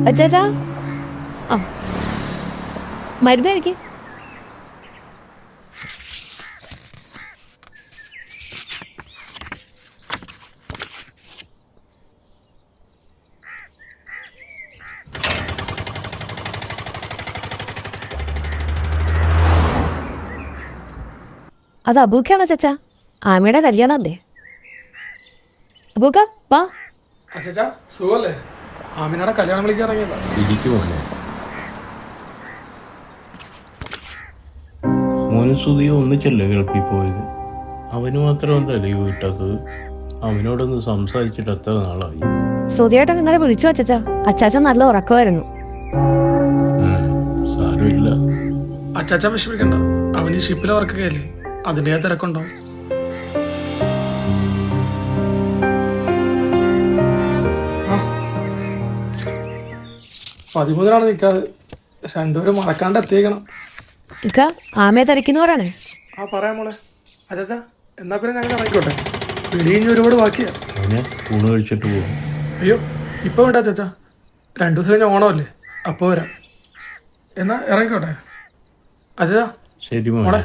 അച്ചാച്ചാ, ആ മരുന്ന് കഴിക്ക്. അത് അബൂക്കാണോ ചച്ചാ? ആമയുടെ കല്യാണം അല്ലേ? അബൂക്ക വാ. അച്ചാ സുഖല്ലേ? ആമിനയുടെ കല്യാണം വിളിക്കാൻ ഇറങ്ങിയതാ. മോനും സുധിയും ഒന്നിച്ചല്ലേ ഗൾഫിൽ പോയത്? അവന് മാത്രം എന്താ ലീവ് കിട്ടാത്തത്? അവനോടൊന്ന് സംസാരിച്ചിട്ട് എത്ര നാളായി? സുധിയേട്ടൻ ഇന്നലെ വിളിച്ചു അച്ചാച്ചാ. അച്ചാച്ചൻ നല്ല ഉറക്കമായിരുന്നു. സാരമില്ല. അച്ചാച്ച വിഷമിക്കണ്ട, അവന് ഷിപ്പിലെ വർക്കൊക്കെ അല്ലേ, അതിൻ്റെ തിരക്കുണ്ടോ? പതിമൂന്നിനാണ് നിൽക്കാതെ, രണ്ടുപേരും മറക്കാണ്ട് എത്തിയേക്കണം. ഇക്ക ആമയെ തിരക്കിന്ന് പറയണേ. ആ പറയാം മോളെ. അച്ചാച്ചാ എന്നാ പിന്നെ ഞങ്ങൾ ഇറങ്ങിക്കോട്ടെ, വിളി ഇനി ഒരുപാട് ബാക്കിയാ. അവനെ ഊണ് കഴിച്ചിട്ട് പോകും. അയ്യോ ഇപ്പൊ വേണ്ട അച്ചാച്ചാ, 2 ദിവസം കഴിഞ്ഞ ഓണമല്ലേ, അപ്പോൾ വരാം. എന്നാ ഇറങ്ങിക്കോട്ടെ അച്ചാച്ചാ. ശരി മോളെ. മോളെ.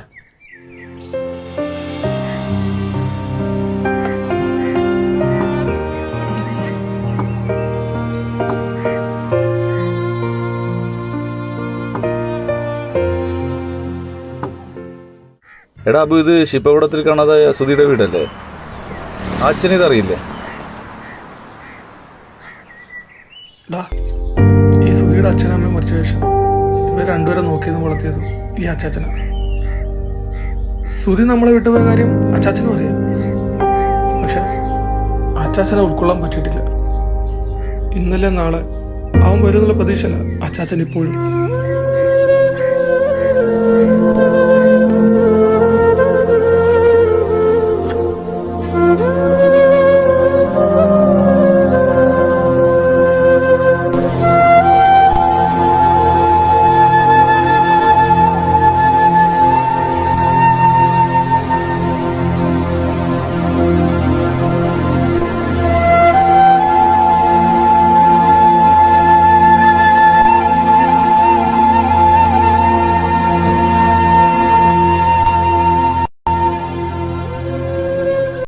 എടാ അബു, ഇത് ശിപ്പവിടത്തിൽ കാണാതായ സുധിയുടെ വീടല്ലേ? അച്ഛനിതറിയില്ലേ? ഈ സുധിയുടെ അച്ഛനമ്മയും മരിച്ച ശേഷം ഇവർ രണ്ടുപേരെ നോക്കിയതും വളർത്തിയതും ഈ അച്ചാച്ചന. സുധി നമ്മളെ വിട്ടുപോയ കാര്യം അച്ചാച്ചനും അറിയാം, പക്ഷെ അച്ചാച്ചനെ ഉൾക്കൊള്ളാൻ പറ്റിയിട്ടില്ല. ഇന്നലെ നാളെ അവൻ വരുന്നുള്ള പ്രതീക്ഷയല്ല അച്ചാച്ചൻ ഇപ്പോഴും.